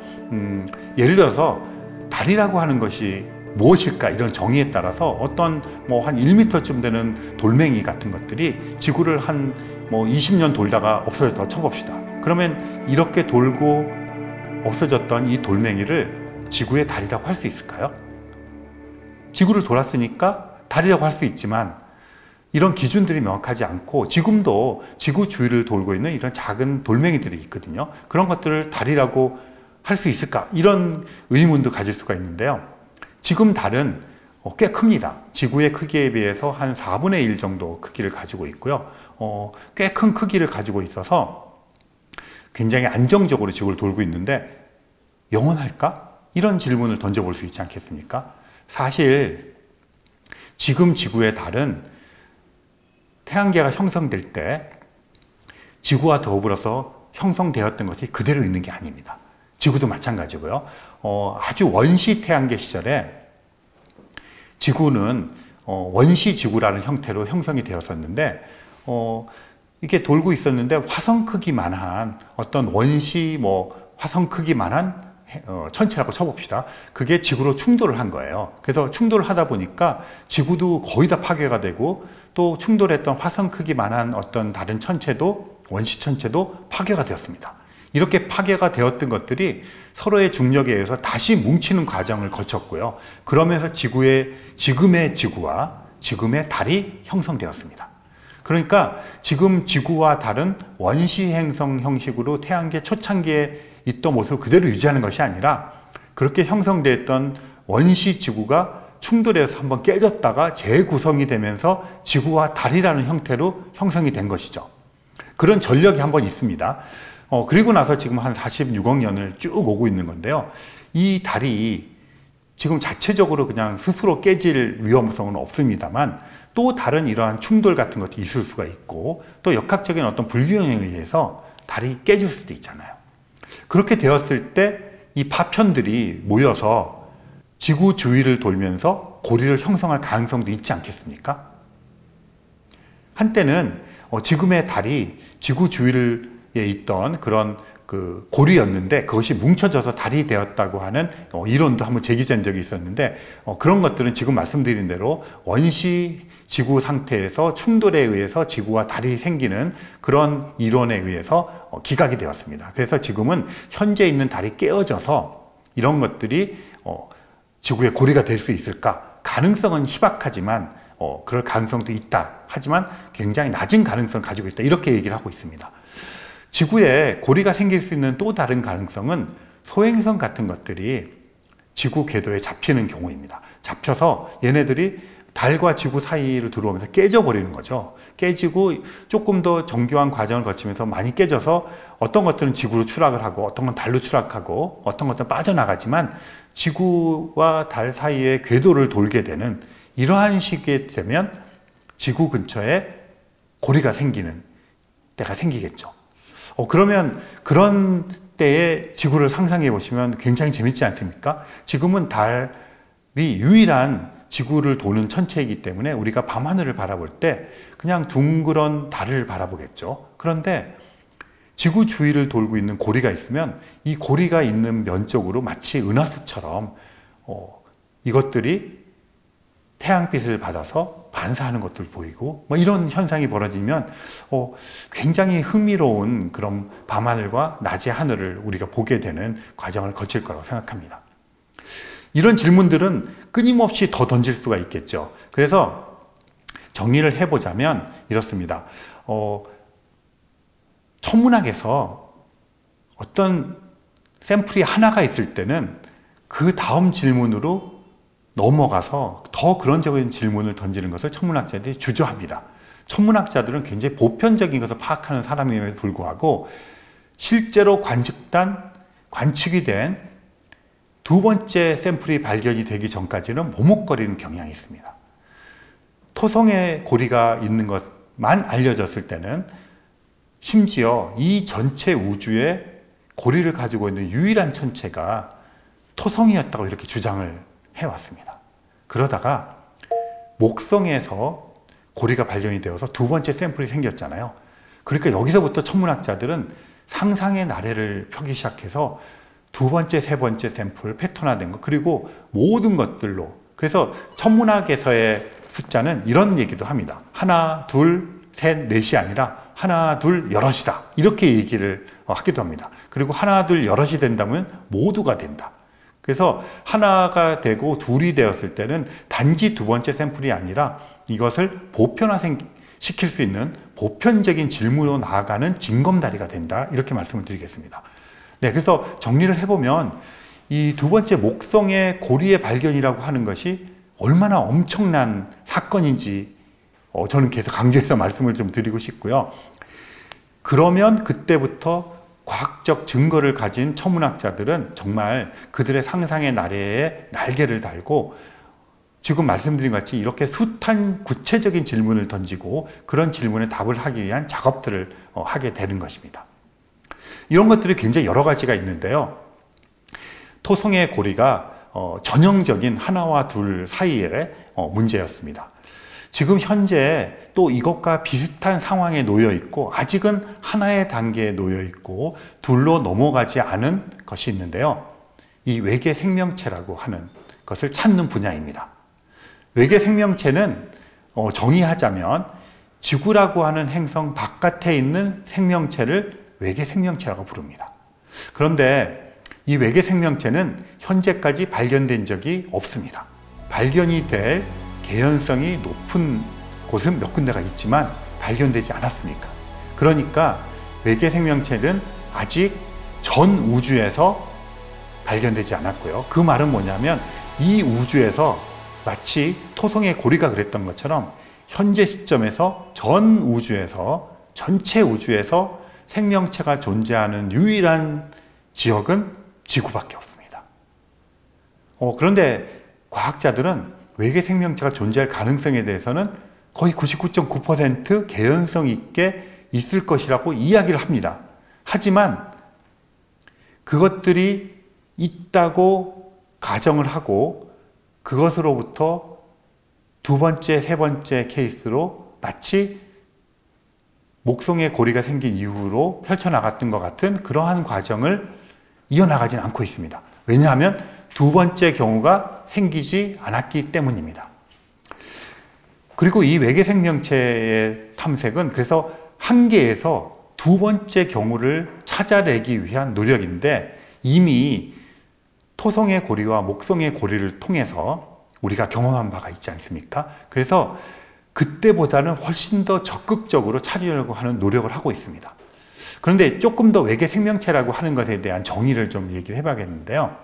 예를 들어서 달이라고 하는 것이 무엇일까 이런 정의에 따라서 어떤 한 1m쯤 되는 돌멩이 같은 것들이 지구를 한 20년 돌다가 없어졌다고 쳐봅시다. 그러면 이렇게 돌고 없어졌던 이 돌멩이를 지구의 달이라고 할 수 있을까요? 지구를 돌았으니까 달이라고 할 수 있지만 이런 기준들이 명확하지 않고 지금도 지구 주위를 돌고 있는 이런 작은 돌멩이들이 있거든요. 그런 것들을 달이라고 할 수 있을까? 이런 의문도 가질 수가 있는데요. 지금 달은 꽤 큽니다. 지구의 크기에 비해서 한 4분의 1 정도 크기를 가지고 있고요. 꽤 큰 크기를 가지고 있어서 굉장히 안정적으로 지구를 돌고 있는데 영원할까? 이런 질문을 던져볼 수 있지 않겠습니까? 사실 지금 지구의 달은 태양계가 형성될 때 지구와 더불어서 형성되었던 것이 그대로 있는 게 아닙니다. 지구도 마찬가지고요. 아주 원시 태양계 시절에 지구는 원시 지구라는 형태로 형성이 되었었는데 이게 돌고 있었는데 화성 크기만한 어떤 원시 화성 크기만한 천체라고 쳐봅시다. 그게 지구로 충돌을 한 거예요. 그래서 충돌을 하다 보니까 지구도 거의 다 파괴가 되고 또 충돌했던 화성 크기만한 어떤 다른 천체도 원시 천체도 파괴가 되었습니다. 이렇게 파괴가 되었던 것들이 서로의 중력에 의해서 다시 뭉치는 과정을 거쳤고요. 그러면서 지금의 지구와 지금의 달이 형성되었습니다. 그러니까 지금 지구와 달은 원시 행성 형식으로 태양계 초창기에 있던 모습을 그대로 유지하는 것이 아니라 그렇게 형성되었던 원시 지구가 충돌해서 한번 깨졌다가 재구성이 되면서 지구와 달이라는 형태로 형성이 된 것이죠. 그런 전력이 한번 있습니다. 그리고 나서 지금 한 46억 년을 쭉 오고 있는 건데요. 이 달이 지금 자체적으로 그냥 스스로 깨질 위험성은 없습니다만 또 다른 이러한 충돌 같은 것이 있을 수가 있고 또 역학적인 어떤 불균형에 의해서 달이 깨질 수도 있잖아요. 그렇게 되었을 때 이 파편들이 모여서 지구 주위를 돌면서 고리를 형성할 가능성도 있지 않겠습니까? 한때는 지금의 달이 지구 주위에 있던 그런 그 고리였는데 그것이 뭉쳐져서 달이 되었다고 하는 이론도 한번 제기된 적이 있었는데, 그런 것들은 지금 말씀드린 대로 원시 지구 상태에서 충돌에 의해서 지구와 달이 생기는 그런 이론에 의해서 기각이 되었습니다. 그래서 지금은 현재 있는 달이 깨어져서 이런 것들이 지구의 고리가 될 수 있을까? 가능성은 희박하지만 그럴 가능성도 있다. 하지만 굉장히 낮은 가능성을 가지고 있다. 이렇게 얘기를 하고 있습니다. 지구에 고리가 생길 수 있는 또 다른 가능성은 소행성 같은 것들이 지구 궤도에 잡히는 경우입니다. 잡혀서 얘네들이 달과 지구 사이로 들어오면서 깨져버리는 거죠. 깨지고 조금 더 정교한 과정을 거치면서 많이 깨져서 어떤 것들은 지구로 추락을 하고 어떤 건 달로 추락하고 어떤 것들은 빠져나가지만 지구와 달 사이의 궤도를 돌게 되는 이러한 시기에 되면 지구 근처에 고리가 생기는 때가 생기겠죠. 그러면 그런 때에 지구를 상상해 보시면 굉장히 재밌지 않습니까? 지금은 달이 유일한 지구를 도는 천체이기 때문에 우리가 밤하늘을 바라볼 때 그냥 둥그런 달을 바라보겠죠. 그런데 지구 주위를 돌고 있는 고리가 있으면 이 고리가 있는 면 쪽으로 마치 은하수처럼 이것들이 태양빛을 받아서 반사하는 것들 보이고 이런 현상이 벌어지면 굉장히 흥미로운 그런 밤하늘과 낮의 하늘을 우리가 보게 되는 과정을 거칠 거라고 생각합니다. 이런 질문들은 끊임없이 더 던질 수가 있겠죠. 그래서 정리를 해보자면 이렇습니다. 천문학에서 어떤 샘플이 하나가 있을 때는 그 다음 질문으로 넘어가서 더 그런적인 질문을 던지는 것을 천문학자들이 주저합니다. 천문학자들은 굉장히 보편적인 것을 파악하는 사람임에도 불구하고 실제로 관측이 된 두 번째 샘플이 발견이 되기 전까지는 머뭇거리는 경향이 있습니다. 토성의 고리가 있는 것만 알려졌을 때는 심지어 이 전체 우주에 고리를 가지고 있는 유일한 천체가 토성이었다고 이렇게 주장을 해왔습니다. 그러다가 목성에서 고리가 발견이 되어서 두 번째 샘플이 생겼잖아요. 그러니까 여기서부터 천문학자들은 상상의 나래를 펴기 시작해서 두 번째, 세 번째 샘플, 패턴화된 것, 그리고 모든 것들로. 그래서 천문학에서의 숫자는 이런 얘기도 합니다. 하나, 둘, 셋, 넷이 아니라 하나, 둘, 여럿이다. 이렇게 얘기를 하기도 합니다. 그리고 하나, 둘, 여럿이 된다면 모두가 된다. 그래서 하나가 되고 둘이 되었을 때는 단지 두 번째 샘플이 아니라 이것을 보편화시킬 수 있는 보편적인 질문으로 나아가는 징검다리가 된다. 이렇게 말씀을 드리겠습니다. 네, 그래서 정리를 해보면 이 두 번째 목성의 고리의 발견이라고 하는 것이 얼마나 엄청난 사건인지 저는 계속 강조해서 말씀을 좀 드리고 싶고요. 그러면 그때부터 과학적 증거를 가진 천문학자들은 정말 그들의 상상의 나래에 날개를 달고 지금 말씀드린 것 같이 이렇게 숱한 구체적인 질문을 던지고 그런 질문에 답을 하기 위한 작업들을 하게 되는 것입니다. 이런 것들이 굉장히 여러 가지가 있는데요. 토성의 고리가 전형적인 하나와 둘 사이의 문제였습니다. 지금 현재 또 이것과 비슷한 상황에 놓여 있고 아직은 하나의 단계에 놓여 있고 둘로 넘어가지 않은 것이 있는데요. 이 외계 생명체라고 하는 것을 찾는 분야입니다. 외계 생명체는 정의하자면 지구라고 하는 행성 바깥에 있는 생명체를 외계 생명체라고 부릅니다. 그런데 이 외계 생명체는 현재까지 발견된 적이 없습니다. 발견이 될 개연성이 높은 곳은 몇 군데가 있지만 발견되지 않았으니까. 그러니까 외계 생명체는 아직 전 우주에서 발견되지 않았고요. 그 말은 뭐냐면 이 우주에서 마치 토성의 고리가 그랬던 것처럼 현재 시점에서 전 우주에서 전체 우주에서 생명체가 존재하는 유일한 지역은 지구밖에 없습니다. 그런데 과학자들은 외계 생명체가 존재할 가능성에 대해서는 거의 99.9% 개연성 있게 있을 것이라고 이야기를 합니다. 하지만 그것들이 있다고 가정을 하고 그것으로부터 두 번째, 세 번째 케이스로 마치 목성에 고리가 생긴 이후로 펼쳐나갔던 것 같은 그러한 과정을 이어나가진 않고 있습니다. 왜냐하면 두 번째 경우가 생기지 않았기 때문입니다. 그리고 이 외계 생명체의 탐색은 그래서 한계에서 두 번째 경우를 찾아내기 위한 노력인데 이미 토성의 고리와 목성의 고리를 통해서 우리가 경험한 바가 있지 않습니까? 그래서 그때보다는 훨씬 더 적극적으로 찾으려고 하는 노력을 하고 있습니다. 그런데 조금 더 외계 생명체라고 하는 것에 대한 정의를 좀 얘기를 해봐야겠는데요.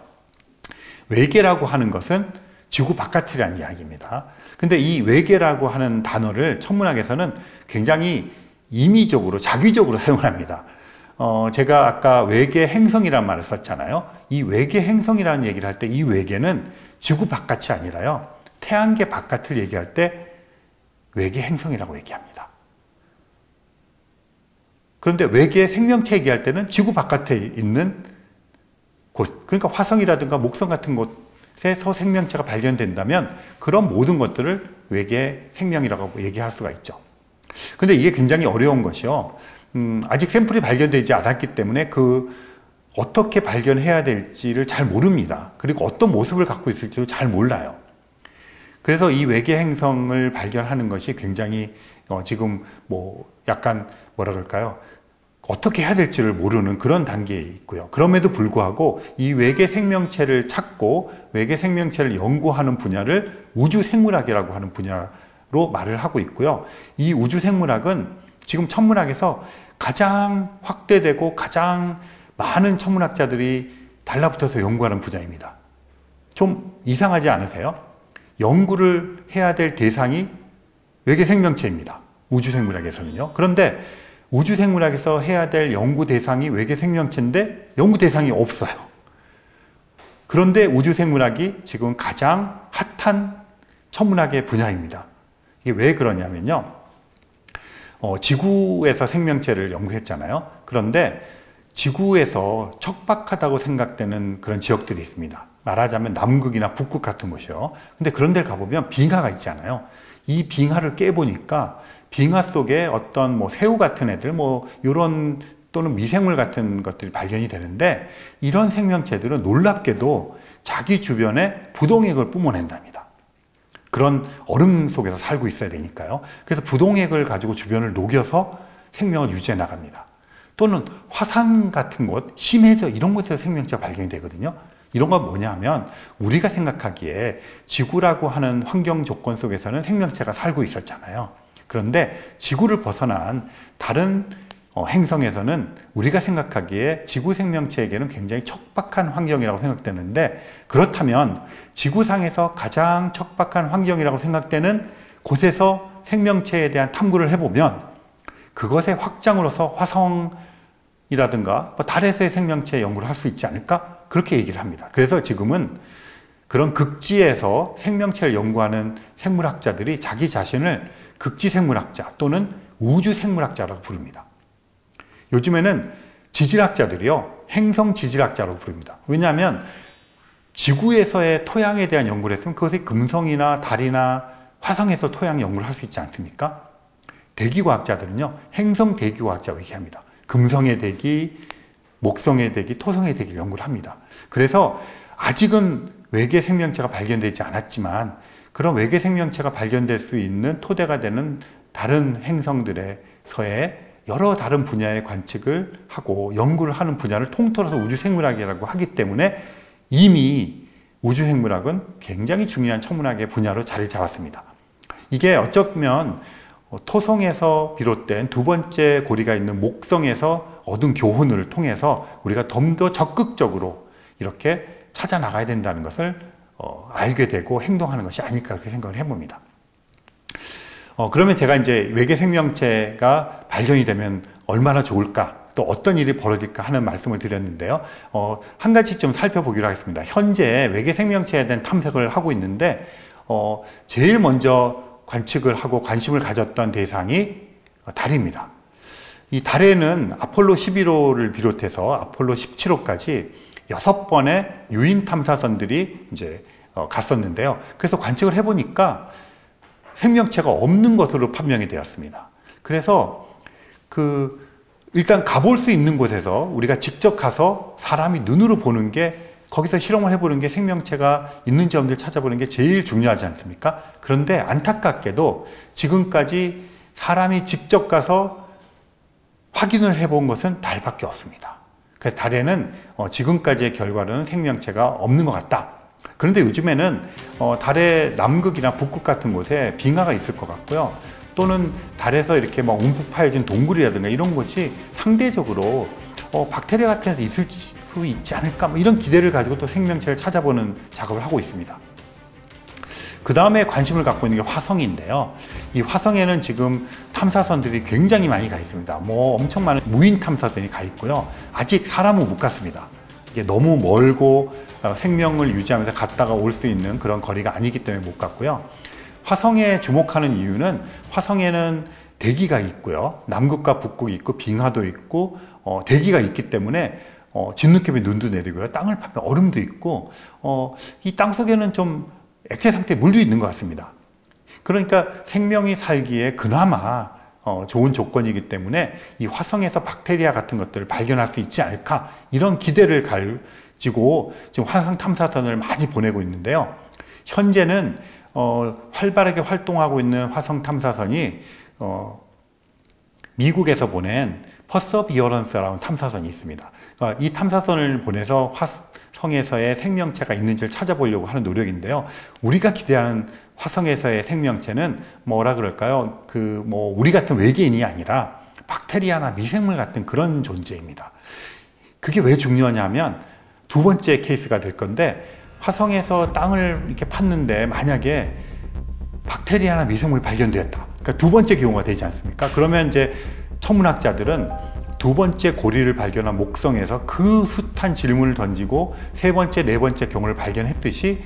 외계라고 하는 것은 지구 바깥이라는 이야기입니다. 근데 이 외계라고 하는 단어를 천문학에서는 굉장히 임의적으로, 자기적으로 사용합니다. 제가 아까 외계 행성이라는 말을 썼잖아요. 이 외계 행성이라는 얘기를 할 때 이 외계는 지구 바깥이 아니라요. 태양계 바깥을 얘기할 때 외계 행성이라고 얘기합니다. 그런데 외계 생명체 얘기할 때는 지구 바깥에 있는 곳, 그러니까 화성이라든가 목성 같은 곳에서 생명체가 발견된다면 그런 모든 것들을 외계 생명이라고 얘기할 수가 있죠. 근데 이게 굉장히 어려운 것이요. 아직 샘플이 발견되지 않았기 때문에 어떻게 발견해야 될지를 잘 모릅니다. 그리고 어떤 모습을 갖고 있을지도 잘 몰라요. 그래서 이 외계 행성을 발견하는 것이 굉장히 지금 약간 뭐라 그럴까요? 어떻게 해야 될지를 모르는 그런 단계에 있고요. 그럼에도 불구하고 이 외계 생명체를 찾고 외계 생명체를 연구하는 분야를 우주생물학이라고 하는 분야로 말을 하고 있고요. 이 우주생물학은 지금 천문학에서 가장 확대되고 가장 많은 천문학자들이 달라붙어서 연구하는 분야입니다. 좀 이상하지 않으세요? 연구를 해야 될 대상이 외계 생명체입니다. 우주생물학에서는요. 그런데 우주생물학에서 해야 될 연구 대상이 외계 생명체인데 연구 대상이 없어요. 그런데 우주생물학이 지금 가장 핫한 천문학의 분야입니다. 이게 왜 그러냐면요. 지구에서 생명체를 연구했잖아요. 그런데 지구에서 척박하다고 생각되는 그런 지역들이 있습니다. 말하자면 남극이나 북극 같은 곳이요. 근데 그런 데를 가보면 빙하가 있잖아요. 이 빙하를 깨보니까 빙하 속에 어떤 새우 같은 애들, 이런 또는 미생물 같은 것들이 발견이 되는데 이런 생명체들은 놀랍게도 자기 주변에 부동액을 뿜어낸답니다. 그런 얼음 속에서 살고 있어야 되니까요. 그래서 부동액을 가지고 주변을 녹여서 생명을 유지해 나갑니다. 또는 화산 같은 곳, 심해저 이런 곳에서 생명체가 발견이 되거든요. 이런 건 뭐냐 하면 우리가 생각하기에 지구라고 하는 환경 조건 속에서는 생명체가 살고 있었잖아요. 그런데 지구를 벗어난 다른 행성에서는 우리가 생각하기에 지구 생명체에게는 굉장히 척박한 환경이라고 생각되는데 그렇다면 지구상에서 가장 척박한 환경이라고 생각되는 곳에서 생명체에 대한 탐구를 해보면 그것의 확장으로서 화성이라든가 달에서의 생명체 연구를 할 수 있지 않을까? 그렇게 얘기를 합니다. 그래서 지금은 그런 극지에서 생명체를 연구하는 생물학자들이 자기 자신을 극지생물학자 또는 우주생물학자라고 부릅니다. 요즘에는 지질학자들이요, 행성지질학자라고 부릅니다. 왜냐하면 지구에서의 토양에 대한 연구를 했으면 그것이 금성이나 달이나 화성에서 토양 연구를 할 수 있지 않습니까? 대기과학자들은요, 행성대기과학자라고 얘기합니다. 금성의 대기, 목성의 대기, 토성의 대기를 연구를 합니다. 그래서 아직은 외계 생명체가 발견되지 않았지만 그런 외계 생명체가 발견될 수 있는 토대가 되는 다른 행성들에서의 여러 다른 분야의 관측을 하고 연구를 하는 분야를 통틀어서 우주생물학이라고 하기 때문에 이미 우주생물학은 굉장히 중요한 천문학의 분야로 자리 잡았습니다. 이게 어쩌면 토성에서 비롯된 두 번째 고리가 있는 목성에서 얻은 교훈을 통해서 우리가 좀 더 적극적으로 이렇게 찾아 나가야 된다는 것을 알게 되고 행동하는 것이 아닐까 그렇게 생각을 해봅니다. 그러면 제가 이제 외계 생명체가 발견이 되면 얼마나 좋을까, 또 어떤 일이 벌어질까 하는 말씀을 드렸는데요. 한 가지 좀 살펴보기로 하겠습니다. 현재 외계 생명체에 대한 탐색을 하고 있는데 제일 먼저 관측을 하고 관심을 가졌던 대상이 달입니다. 이 달에는 아폴로 11호를 비롯해서 아폴로 17호까지 6번의 유인 탐사선들이 이제 갔었는데요. 그래서 관측을 해보니까 생명체가 없는 것으로 판명이 되었습니다. 그래서 일단 가볼 수 있는 곳에서 우리가 직접 가서 사람이 눈으로 보는 게, 거기서 실험을 해보는 게, 생명체가 있는지 없는지 찾아보는 게 제일 중요하지 않습니까? 그런데 안타깝게도 지금까지 사람이 직접 가서 확인을 해본 것은 달밖에 없습니다. 그래서 달에는 지금까지의 결과로는 생명체가 없는 것 같다. 그런데 요즘에는 달의 남극이나 북극 같은 곳에 빙하가 있을 것 같고요. 또는 달에서 이렇게 막 움푹 파여진 동굴이라든가 이런 곳이 상대적으로 박테리아 같은 데 있을 수 있지 않을까, 뭐 이런 기대를 가지고 또 생명체를 찾아보는 작업을 하고 있습니다. 그 다음에 관심을 갖고 있는 게 화성인데요. 이 화성에는 지금 탐사선들이 굉장히 많이 가 있습니다. 뭐 엄청 많은 무인 탐사선이 가 있고요. 아직 사람은 못 갔습니다. 이게 너무 멀고 생명을 유지하면서 갔다가 올 수 있는 그런 거리가 아니기 때문에 못 갔고요. 화성에 주목하는 이유는 화성에는 대기가 있고요. 남극과 북극이 있고 빙하도 있고 대기가 있기 때문에 진눈깨비 눈도 내리고요. 땅을 파면 얼음도 있고 이 땅속에는 좀 액체 상태의 물도 있는 것 같습니다. 그러니까 생명이 살기에 그나마 좋은 조건이기 때문에 이 화성에서 박테리아 같은 것들을 발견할 수 있지 않을까, 이런 기대를 가지고 지금 화성 탐사선을 많이 보내고 있는데요. 현재는 활발하게 활동하고 있는 화성 탐사선이 미국에서 보낸 퍼서비어런스라는 탐사선이 있습니다. 이 탐사선을 보내서 화성에서의 생명체가 있는지를 찾아보려고 하는 노력인데요. 우리가 기대하는 화성에서의 생명체는 뭐라 그럴까요? 우리 같은 외계인이 아니라 박테리아나 미생물 같은 그런 존재입니다. 그게 왜 중요하냐면 두 번째 케이스가 될 건데, 화성에서 땅을 이렇게 팠는데 만약에 박테리아나 미생물이 발견되었다. 그러니까 두 번째 경우가 되지 않습니까? 그러면 이제 천문학자들은 두 번째 고리를 발견한 목성에서 그 숱한 질문을 던지고 세 번째, 네 번째 경우를 발견했듯이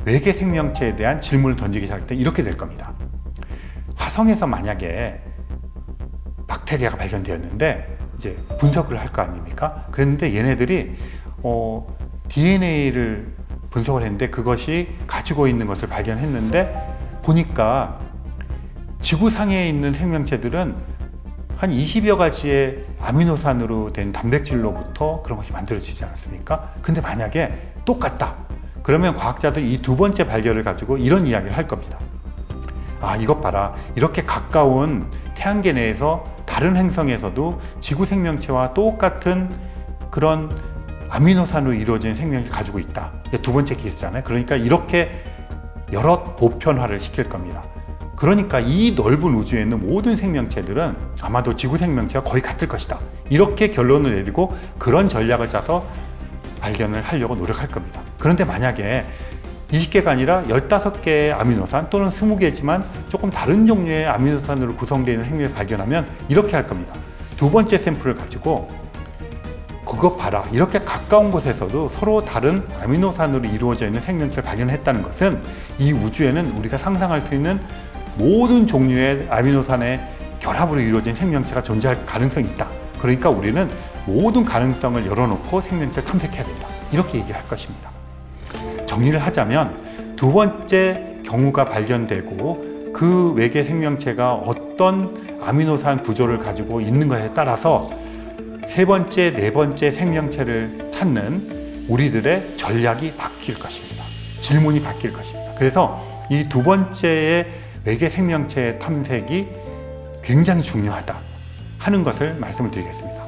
외계 생명체에 대한 질문을 던지기 시작할 때 이렇게 될 겁니다. 화성에서 만약에 박테리아가 발견되었는데 이제 분석을 할 거 아닙니까? 그랬는데 얘네들이 DNA를 분석을 했는데 그것이 가지고 있는 것을 발견했는데 보니까 지구상에 있는 생명체들은 한 20여 가지의 아미노산으로 된 단백질로부터 그런 것이 만들어지지 않았습니까? 근데 만약에 똑같다. 그러면 과학자들이 이 두 번째 발견을 가지고 이런 이야기를 할 겁니다. 아, 이것 봐라. 이렇게 가까운 태양계 내에서 다른 행성에서도 지구 생명체와 똑같은 그런 아미노산으로 이루어진 생명을 가지고 있다. 두 번째 케이스잖아요. 그러니까 이렇게 여러 보편화를 시킬 겁니다. 그러니까 이 넓은 우주에 있는 모든 생명체들은 아마도 지구 생명체와 거의 같을 것이다. 이렇게 결론을 내리고 그런 전략을 짜서 발견을 하려고 노력할 겁니다. 그런데 만약에 20개가 아니라 15개의 아미노산 또는 20개지만 조금 다른 종류의 아미노산으로 구성되어 있는 생명을 발견하면 이렇게 할 겁니다. 두 번째 샘플을 가지고 그것 봐라. 이렇게 가까운 곳에서도 서로 다른 아미노산으로 이루어져 있는 생명체를 발견했다는 것은 이 우주에는 우리가 상상할 수 있는 모든 종류의 아미노산의 결합으로 이루어진 생명체가 존재할 가능성이 있다. 그러니까 우리는 모든 가능성을 열어놓고 생명체를 탐색해야 된다. 이렇게 얘기를 할 것입니다. 정리를 하자면 두 번째 경우가 발견되고 그 외계 생명체가 어떤 아미노산 구조를 가지고 있는 것에 따라서 세 번째, 네 번째 생명체를 찾는 우리들의 전략이 바뀔 것입니다. 질문이 바뀔 것입니다. 그래서 이 두 번째의 외계 생명체 탐색이 굉장히 중요하다 하는 것을 말씀을 드리겠습니다.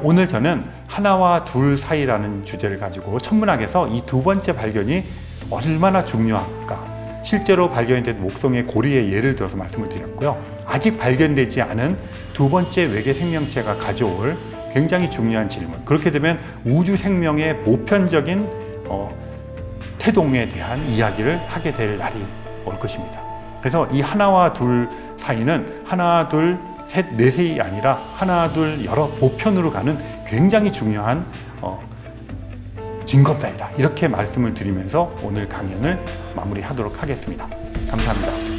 오늘 저는 하나와 둘 사이라는 주제를 가지고 천문학에서 이 두 번째 발견이 얼마나 중요할까, 실제로 발견된 목성의 고리의 예를 들어서 말씀을 드렸고요. 아직 발견되지 않은 두 번째 외계 생명체가 가져올 굉장히 중요한 질문, 그렇게 되면 우주 생명의 보편적인 태동에 대한 이야기를 하게 될 날이 올 것입니다. 그래서 이 하나와 둘 사이는 하나, 둘, 셋, 넷이 아니라 하나, 둘, 여러 보편으로 가는 굉장히 중요한 징검다리다. 이렇게 말씀을 드리면서 오늘 강연을 마무리하도록 하겠습니다. 감사합니다.